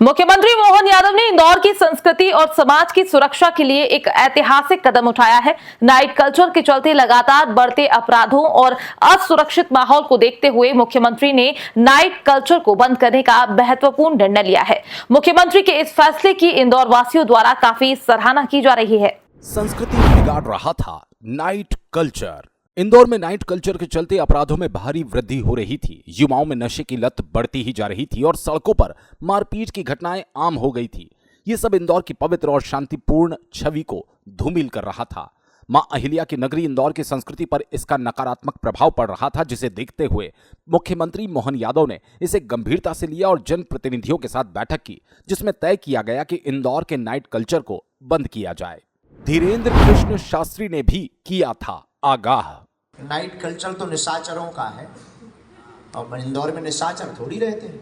मुख्यमंत्री मोहन यादव ने इंदौर की संस्कृति और समाज की सुरक्षा के लिए एक ऐतिहासिक कदम उठाया है। नाइट कल्चर के चलते लगातार बढ़ते अपराधों और असुरक्षित माहौल को देखते हुए मुख्यमंत्री ने नाइट कल्चर को बंद करने का महत्वपूर्ण निर्णय लिया है। मुख्यमंत्री के इस फैसले की इंदौर वासियों द्वारा काफी सराहना की जा रही है। संस्कृति बिगाड़ रहा था नाइट कल्चर। इंदौर में नाइट कल्चर के चलते अपराधों में भारी वृद्धि हो रही थी। युवाओं में नशे की लत बढ़ती ही जा रही थी और सड़कों पर मारपीट की घटनाएं आम हो गई थी। ये सब इंदौर की पवित्र और शांतिपूर्ण छवि को धूमिल कर रहा था। मां अहिल्या की नगरी इंदौर की संस्कृति पर इसका नकारात्मक प्रभाव पड़ रहा था, जिसे देखते हुए मुख्यमंत्री मोहन यादव ने इसे गंभीरता से लिया और जनप्रतिनिधियों के साथ बैठक की, जिसमें तय किया गया कि इंदौर के नाइट कल्चर को बंद किया जाए। धीरेन्द्र कृष्ण शास्त्री ने भी किया था आगाह। नाइट कल्चर तो निशाचरों का है और इंदौर में निशाचर थोड़ी रहते हैं।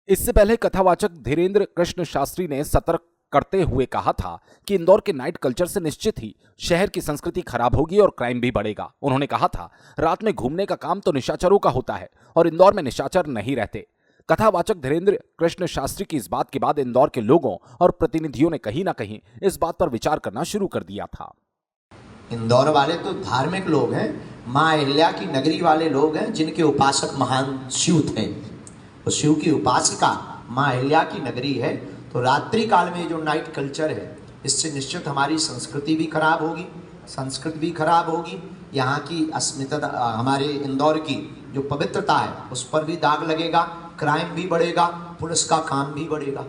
इससे पहले कथावाचक धीरेन्द्र कृष्ण शास्त्री ने सतर्क करते हुए कहा था कि इंदौर के नाइट कल्चर से निश्चित ही शहर की संस्कृति खराब होगी और क्राइम भी बढ़ेगा। उन्होंने कहा था, रात में घूमने का काम तो निशाचरों का होता है और इंदौर में निशाचर नहीं रहते। कथावाचक धीरेन्द्र कृष्ण शास्त्री की इस बात के बाद इंदौर के लोगों और प्रतिनिधियों ने कहीं ना कहीं इस बात पर विचार करना शुरू कर दिया था। इंदौर वाले तो धार्मिक लोग हैं, माँ अहिल्या की नगरी वाले लोग हैं, जिनके उपासक महान शिव थे। तो शिव की उपासिका माँ अहिल्या की नगरी है। तो रात्रि काल में जो नाइट कल्चर है, इससे निश्चित हमारी संस्कृति भी खराब होगी, संस्कृति भी खराब होगी। यहाँ की अस्मिता, हमारे इंदौर की जो पवित्रता है, उस पर भी दाग लगेगा, क्राइम भी बढ़ेगा, पुलिस का काम भी बढ़ेगा।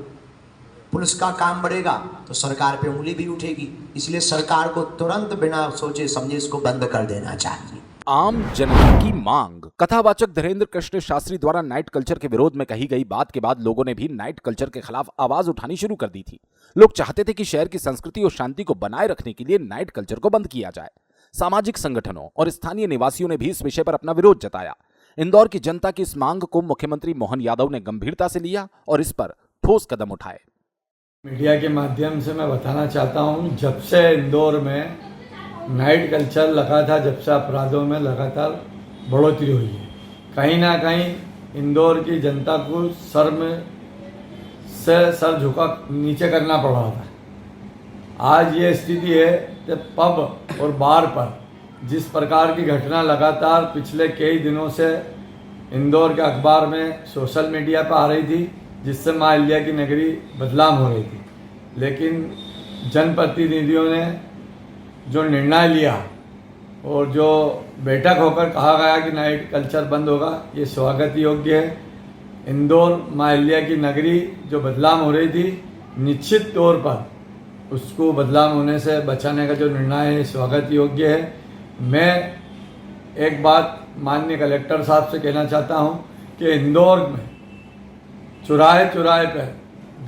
पुलिस का काम बढ़ेगा तो सरकार पे उंगली भी उठेगी। इसलिए सरकार को तुरंत बिना सोचे समझे इसको बंद कर देना चाहिए। आम जनता की मांग। कथावाचक धीरेन्द्र कृष्ण शास्त्री द्वारा नाइट कल्चर के विरोध में कही गई बात के बाद लोगों ने भी नाइट कल्चर के खिलाफ आवाज उठानी शुरू कर दी थी। लोग चाहते थे कि शहर की संस्कृति और शांति को बनाए रखने के लिए नाइट कल्चर को बंद किया जाए। सामाजिक संगठनों और स्थानीय निवासियों ने भी इस विषय पर अपना विरोध जताया। इंदौर की जनता की इस मांग को मुख्यमंत्री मोहन यादव ने गंभीरता से लिया और इस पर ठोस कदम उठाए। मीडिया के माध्यम से मैं बताना चाहता हूं, जब से इंदौर में नाइट कल्चर लगा था, जब से अपराधों में लगातार बढ़ोतरी हुई है। कहीं ना कहीं इंदौर की जनता को सर झुका नीचे करना पड़ रहा था। आज ये स्थिति है कि पब और बार पर जिस प्रकार की घटना लगातार पिछले कई दिनों से इंदौर के अखबार में, सोशल मीडिया पर आ रही थी, जिससे माँ अहिल्या की नगरी बदनाम हो रही थी, लेकिन जनप्रतिनिधियों ने जो निर्णय लिया और जो बैठक होकर कहा गया कि नाइट कल्चर बंद होगा, ये स्वागत योग्य है। इंदौर माँ अहिल्या की नगरी जो बदनाम हो रही थी, निश्चित तौर पर उसको बदनाम होने से बचाने का जो निर्णय है, स्वागत योग्य है। मैं एक बात माननीय कलेक्टर साहब से कहना चाहता हूँ कि इंदौर में चौराहे चौराहे पर,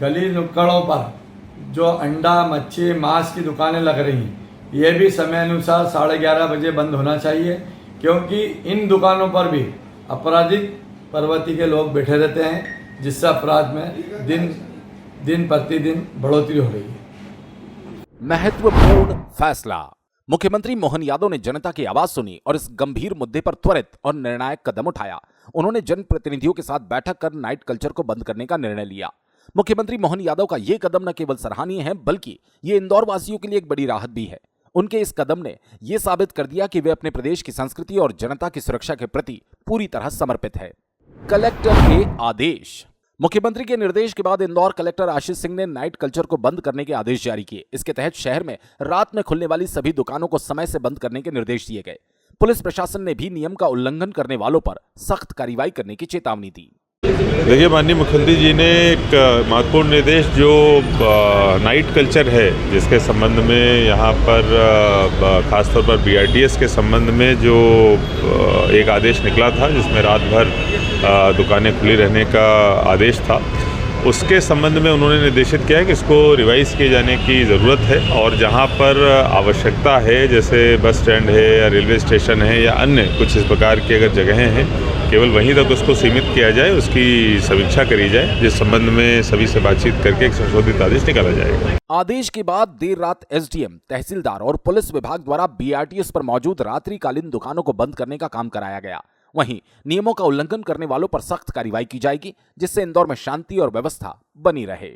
गली नुक्कड़ों पर जो अंडा, मच्छी, मांस की दुकानें लग रही हैं, ये भी समय अनुसार 11:30 बजे बंद होना चाहिए, क्योंकि इन दुकानों पर भी आपराधिक प्रवृत्ति के लोग बैठे रहते हैं, जिससे अपराध में दिन प्रतिदिन बढ़ोतरी हो रही है। महत्वपूर्ण फैसला। मुख्यमंत्री मोहन यादव ने जनता की आवाज सुनी और इस गंभीर मुद्दे पर त्वरित और निर्णायक कदम उठाया। उन्होंने जनप्रतिनिधियों के साथ बैठक कर नाइट कल्चर को बंद करने का निर्णय लिया। मुख्यमंत्री मोहन यादव का यह कदम न केवल सराहनीय है, बल्कि ये इंदौर वासियों के लिए एक बड़ी राहत भी है। उनके इस कदम ने यह साबित कर दिया कि वे अपने प्रदेश की संस्कृति और जनता की सुरक्षा के प्रति पूरी तरह समर्पित है। कलेक्टर के आदेश। मुख्यमंत्री के निर्देश के बाद इंदौर कलेक्टर आशीष सिंह ने नाइट कल्चर को बंद करने के आदेश जारी किए। इसके तहत शहर में रात में खुलने वाली सभी दुकानों को समय से बंद करने के निर्देश दिए गए। पुलिस प्रशासन ने भी नियम का उल्लंघन करने वालों पर सख्त कार्रवाई करने की चेतावनी दी। देखिए, माननीय मुख्यमंत्री जी ने एक महत्वपूर्ण निर्देश, जो नाइट कल्चर है, जिसके संबंध में यहाँ पर खासतौर पर BRTS के संबंध में जो एक आदेश निकला था, जिसमें रात भर दुकानें खुली रहने का आदेश था, उसके संबंध में उन्होंने निर्देशित किया है कि इसको रिवाइज किए जाने की ज़रूरत है और जहाँ पर आवश्यकता है, जैसे बस स्टैंड है या रेलवे स्टेशन है या अन्य कुछ इस प्रकार की अगर जगहें हैं, केवल वहीं तक उसको सीमित किया जाए, उसकी समीक्षा करी जाए, जिस संबंध में सभी से बातचीत करके एक संशोधित आदेश निकाला जाएगा। आदेश के बाद देर रात SDM, तहसीलदार और पुलिस विभाग द्वारा BRTS पर मौजूद रात्रिकालीन दुकानों को बंद करने का काम कराया गया। वहीं नियमों का उल्लंघन करने वालों पर सख्त कार्रवाई की जाएगी, जिससे इंदौर में शांति और व्यवस्था बनी रहे।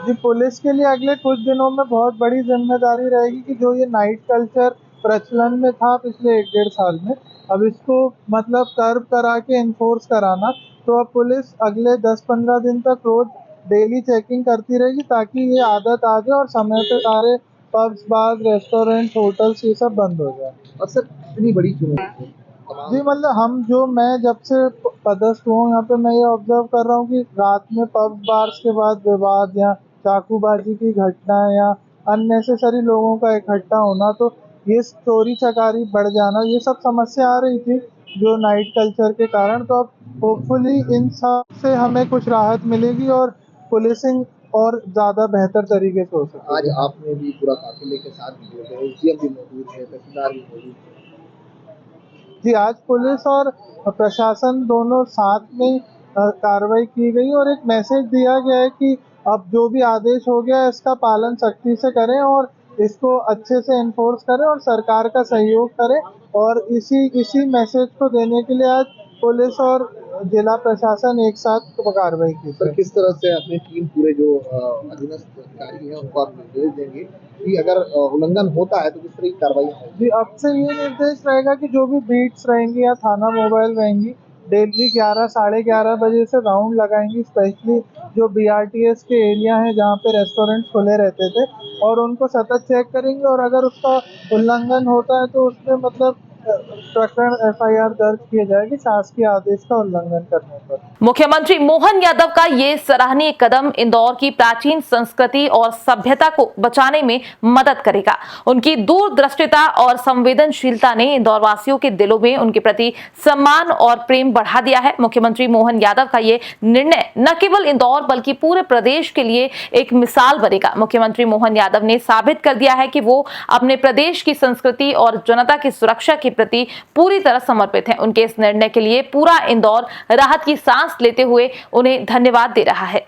जी, पुलिस के लिए अगले कुछ दिनों में बहुत बड़ी जिम्मेदारी रहेगी कि जो ये नाइट कल्चर प्रचलन में था पिछले 1-1.5 साल में, अब इसको मतलब कर्व करा के इन्फोर्स कराना। तो अब पुलिस अगले 10-15 दिन तक रोज डेली चेकिंग करती रहेगी ताकि ये आदत आ जाए और समय पे सारे पब्स, बार, रेस्टोरेंट, होटल्स ये सब बंद हो जाए। और सर इतनी बड़ी चुनौती जी, मतलब मैं जब से पदस्थ हूँ यहाँ पे, मैं ये ऑब्जर्व कर रहा हूँ कि रात में पब बार्स के बाद विवाद या चाकूबाजी की घटनाएं या अननेसेसरी लोगों का इकट्ठा होना, तो ये चोरी चकारी बढ़ जाना, ये सब समस्या आ रही थी जो नाइट कल्चर के कारण। तो अब होपफुली इन सब से हमें कुछ राहत मिलेगी और पुलिसिंग और ज़्यादा बेहतर तरीके से हो सकेगी। आज आपने भी पूरा काफिले के साथ भी एसडीएम भी मौजूद है, तहसीलदार भी मौजूद है। जी, आज पुलिस और प्रशासन दोनों साथ में कार्रवाई की गई और एक मैसेज दिया गया है कि अब जो भी आदेश हो गया है इसका पालन सख्ती से करें और इसको अच्छे से इन्फोर्स करें और सरकार का सहयोग करें। और इसी मैसेज को देने के लिए आज पुलिस और जिला प्रशासन एक साथ कार्रवाई की। सर किस तरह से अपनी टीम पूरे जो अधीनस्थ अधिकारी हैं उनको आप निर्देश देंगे कि अगर उल्लंघन होता है तो किस तरह की कार्रवाई होगी? जी, अब से ये निर्देश रहेगा कि जो भी बीट्स रहेंगी या थाना मोबाइल रहेंगी, डेली 11 साढ़े 11 बजे से राउंड लगाएंगी, स्पेशली जो BRTS के एरिया हैं जहाँ पे रेस्टोरेंट खुले रहते थे, और उनको सतत चेक करेंगे और अगर उसका उल्लंघन होता है तो उसमें मतलब प्रकरण FIR दर्ज किए जाएगी शासकीय आदेश का उल्लंघन करने पर। मुख्यमंत्री मोहन यादव का ये सराहनीय कदम इंदौर की प्राचीन संस्कृति और सभ्यता को बचाने में मदद करेगा। उनकी दूरदृष्टिता और संवेदनशीलता ने इंदौर वासियों के दिलों में उनके प्रति सम्मान और प्रेम बढ़ा दिया है। मुख्यमंत्री मोहन यादव का ये निर्णय न केवल इंदौर बल्कि पूरे प्रदेश के लिए एक मिसाल बनेगा। मुख्यमंत्री मोहन यादव ने साबित कर दिया है कि वो अपने प्रदेश की संस्कृति और जनता की सुरक्षा के प्रति पूरी तरह समर्पित हैं। उनके इस निर्णय के लिए पूरा इंदौर राहत की सांस लेते हुए उन्हें धन्यवाद दे रहा है।